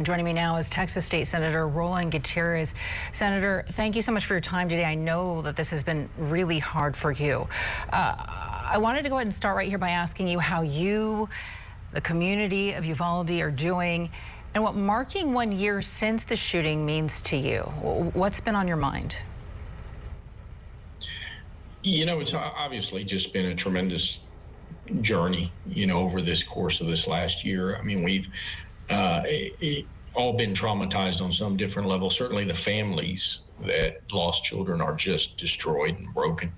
Joining me now is Texas State Senator Roland Guitterez. Senator, thank you so much for your time today. I know that this has been really hard for you. I wanted to go ahead and start right here by asking you how you, the community of Uvalde, are doing and what marking 1 year since the shooting means to you. What's been on your mind? You know, it's obviously just been a tremendous journey, over this course of this last year. I mean, we've all been traumatized on some different level. Certainly the families that lost children are just destroyed and broken.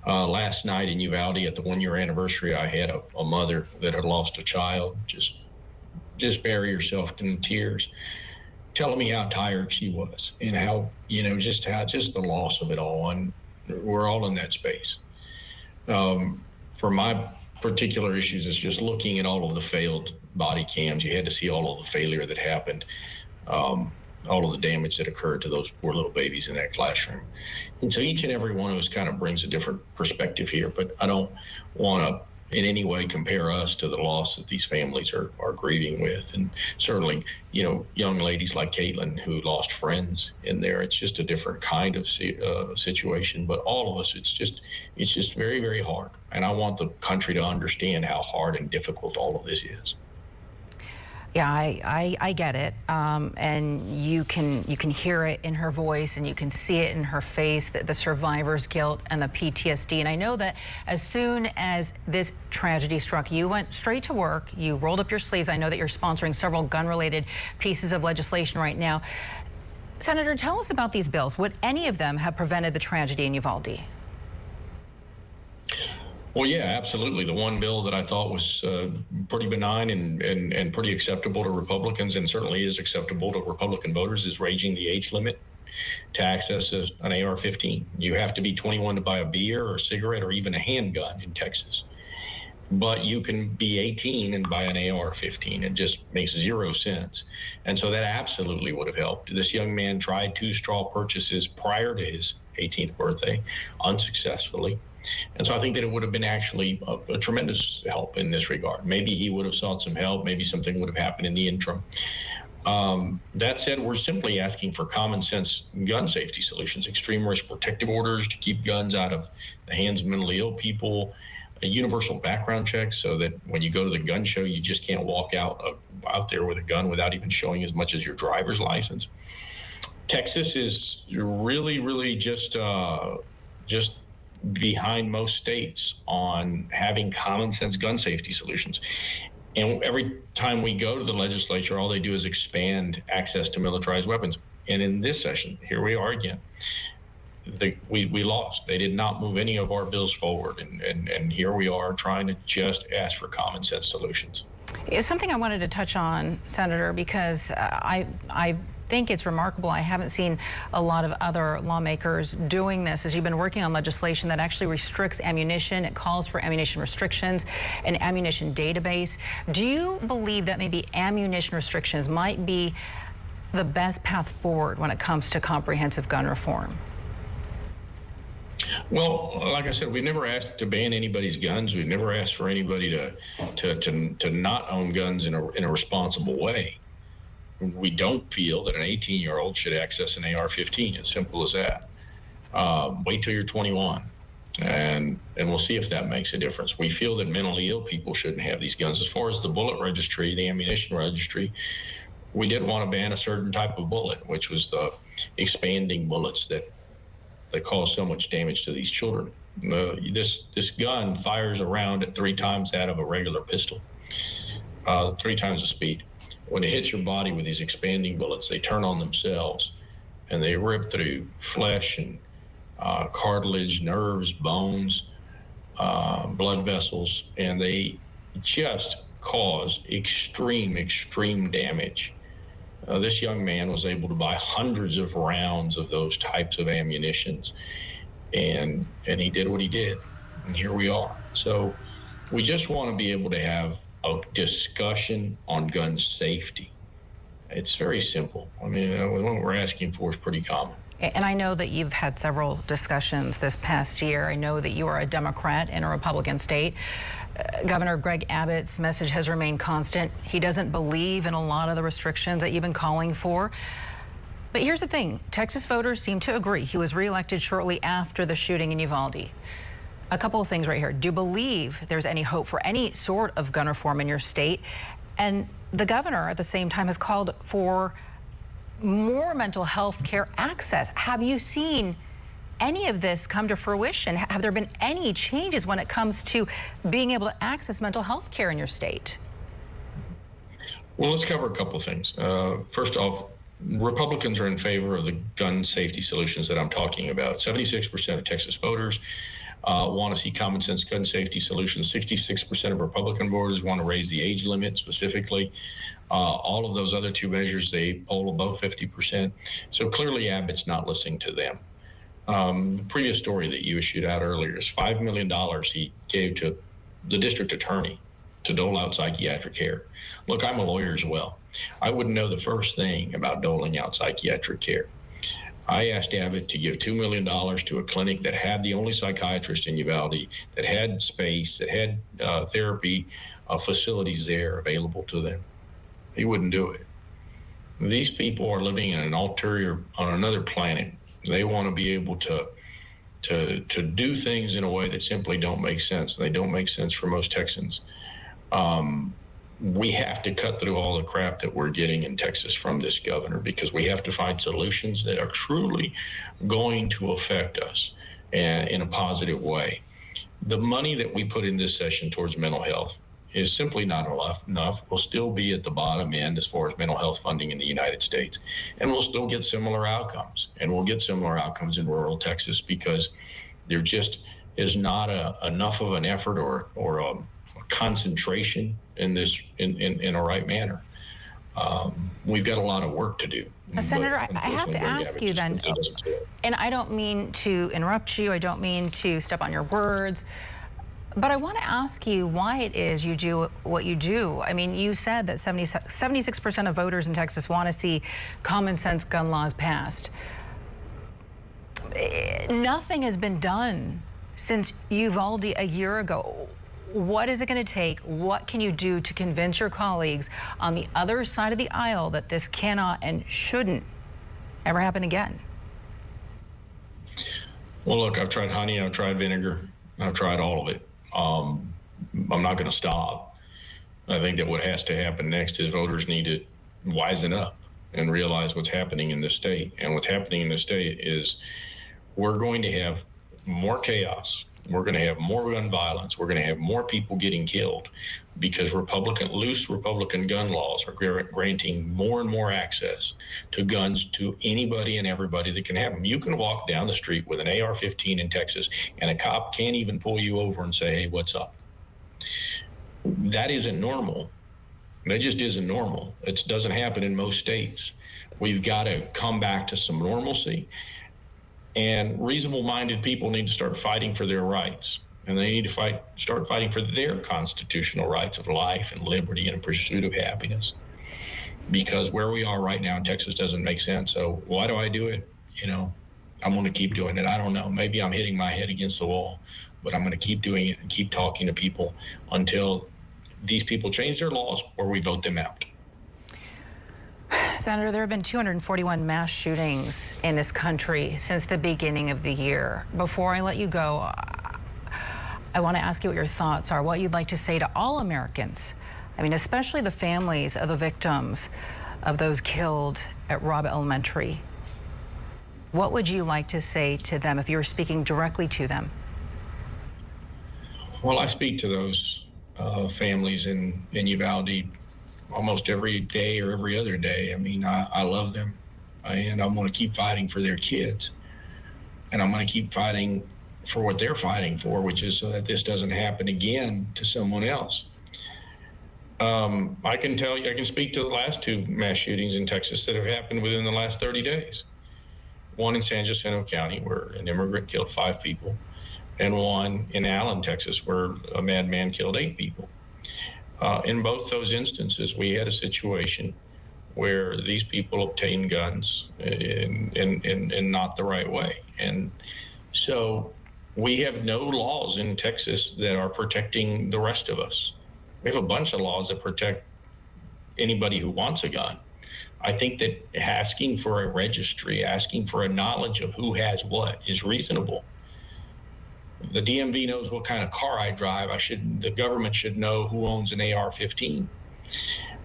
Last night in Uvalde at the 1 year anniversary, I had a mother that had lost a child just bury herself in tears, telling me how tired she was and how, just the loss of it all. And we're all in that space. For my particular issues, it's just looking at all of the failed body cams. You had to see all of the failure that happened, all of the damage that occurred to those poor little babies in that classroom. And so each and every one of us kind of brings a different perspective here, but I don't want to in any way compare us to the loss that these families are grieving with. And certainly, young ladies like Caitlin who lost friends in there, it's just a different kind of situation. But all of us, it's just very, very hard. And I want the country to understand how hard and difficult all of this is. Yeah, I get it, and you can hear it in her voice, and you can see it in her face, the survivor's guilt and the PTSD. And I know that as soon as this tragedy struck, you went straight to work. You rolled up your sleeves. I know that you're sponsoring several gun-related pieces of legislation right now. Senator, tell us about these bills. Would any of them have prevented the tragedy in Uvalde? Well, yeah, absolutely. The one bill that I thought was pretty benign and pretty acceptable to Republicans, and certainly is acceptable to Republican voters, is raising the age limit to access an AR-15. You have to be 21 to buy a beer or a cigarette or even a handgun in Texas. But you can be 18 and buy an AR-15. It just makes 0 sense. And so that absolutely would have helped. This young man tried 2 straw purchases prior to his 18th birthday, unsuccessfly. And so I think that it would have been actually a tremendous help in this regard. Maybe he would have sought some help. Maybe something would have happened in the interim. That said, we're simply asking for common sense gun safety solutions, extreme risk protective orders to keep guns out of the hands of mentally ill people, a universal background check so that when you go to the gun show, you just can't walk out there with a gun without even showing as much as your driver's license. Texas is really, really just behind most states on having common sense gun safety solutions. And every time we go to the legislature, all they do is expand access to militarized weapons. And in this session, here we are again. We lost. They did not move any of our bills forward. And here we are trying to just ask for common sense solutions. It's something I wanted to touch on, Senator, because I think it's remarkable. I haven't seen a lot of other lawmakers doing this as you've been working on legislation that actually restricts ammunition. It calls for ammunition restrictions, an ammunition database. Do you believe that maybe ammunition restrictions might be the best path forward when it comes to comprehensive gun reform? Well, like I said, we've never asked to ban anybody's guns. We've never asked for anybody to not own guns in a responsible way. We don't feel that an 18-year-old should access an AR-15, as simple as that. Wait till you're 21, and we'll see if that makes a difference. We feel that mentally ill people shouldn't have these guns. As far as the bullet registry, the ammunition registry, we did want to ban a certain type of bullet, which was the expanding bullets that cause so much damage to these children. This gun fires a round at 3 times that of a regular pistol, 3 times the speed. When it hits your body with these expanding bullets, they turn on themselves and they rip through flesh and cartilage, nerves, bones, blood vessels, and they just cause extreme damage. This young man was able to buy hundreds of rounds of those types of ammunitions, and he did what he did, and here we are. So we just want to be able to have a discussion on gun safety It's very simple. I mean, what we're asking for is pretty common. And I know that you've had several discussions this past year. I know that you are a Democrat in a Republican state. Governor Greg Abbott's message has remained constant. He doesn't believe in a lot of the restrictions that you've been calling for. But here's the thing, Texas voters seem to agree. He was reelected shortly after the shooting in Uvalde. A couple of things right here. Do you believe there's any hope for any sort of gun reform in your state? And the governor at the same time has called for more mental health care access. Have you seen any of this come to fruition? Have there been any changes when it comes to being able to access mental health care in your state? Well, let's cover a couple of things. First off, Republicans are in favor of the gun safety solutions that I'm talking about. 76% of Texas voters want to see common sense gun safety solutions. 66% of Republican voters want to raise the age limit specifically. All of those other two measures, they poll above 50%. So clearly Abbott's not listening to them. The previous story that you issued out earlier is $5 million he gave to the district attorney to dole out psychiatric care. Look, I'm a lawyer as well. I wouldn't know the first thing about doling out psychiatric care. I asked Abbott to give $2 million to a clinic that had the only psychiatrist in Uvalde, that had space, that had therapy facilities there available to them. He wouldn't do it. These people are living in an ulterior, on another planet. They want to be able to do things in a way that simply don't make sense. They don't make sense for most Texans. We have to cut through all the crap that we're getting in Texas from this governor, because we have to find solutions that are truly going to affect us in a positive way. The money that we put in this session towards mental health is simply not enough. We'll still be at the bottom end as far as mental health funding in the United States, and we'll still get similar outcomes. And we'll get similar outcomes in rural Texas because there just is not enough of an effort or a concentration in this in a right manner. We've got a lot of work to do. Senator, I have to ask you then, and I don't mean to interrupt you, I don't mean to step on your words, but I want to ask you why it is you do what you do. I mean, you said that 76% of voters in Texas want to see common sense gun laws passed. Nothing has been done since Uvalde a year ago. What is it going to take? What can you do to convince your colleagues on the other side of the aisle that this cannot and shouldn't ever happen again? Well, look, I've tried honey, I've tried vinegar, I've tried all of it. I'm not going to stop. I think that what has to happen next is voters need to wisen up and realize what's happening in this state. And what's happening in this state is we're going to have more chaos. We're going to have more gun violence. We're going to have more people getting killed because loose Republican gun laws are granting more and more access to guns to anybody and everybody that can have them. You can walk down the street with an AR-15 in Texas, and a cop can't even pull you over and say, hey, what's up? That isn't normal. That just isn't normal. It doesn't happen in most states. We've got to come back to some normalcy. And reasonable-minded people need to start fighting for their rights. And they need to start fighting for their constitutional rights of life and liberty and pursuit of happiness. Because where we are right now in Texas doesn't make sense. So why do I do it? You know, I'm going to keep doing it. I don't know. Maybe I'm hitting my head against the wall, but I'm going to keep doing it and keep talking to people until these people change their laws or we vote them out. Senator, there have been 241 mass shootings in this country since the beginning of the year. Before I let you go, I want to ask you what your thoughts are, what you'd like to say to all Americans. I mean, especially the families of the victims of those killed at Robb Elementary. What would you like to say to them if you were speaking directly to them? Well, I speak to those families in Uvalde almost every day or every other day. I mean, I love them, and I'm going to keep fighting for their kids, and I'm going to keep fighting for what they're fighting for, which is so that this doesn't happen again to someone else. I can speak to the last two mass shootings in Texas that have happened within the last 30 days. One in San Jacinto County, where an immigrant killed 5 people, and one in Allen, Texas, where a madman killed 8 people. In both those instances, we had a situation where these people obtain guns in not the right way. And so we have no laws in Texas that are protecting the rest of us. We have a bunch of laws that protect anybody who wants a gun. I think that asking for a registry, asking for a knowledge of who has what is reasonable. The DMV knows what kind of car I drive. The government should know who owns an AR-15.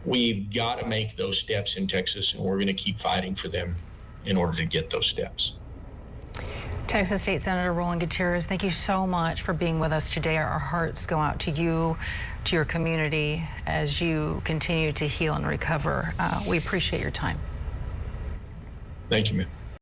We've got to make those steps in Texas, and we're going to keep fighting for them in order to get those steps. Texas State Senator Roland Guitterez, thank you so much for being with us today. Our hearts go out to you, to your community, as you continue to heal and recover. We appreciate your time. Thank you, ma'am.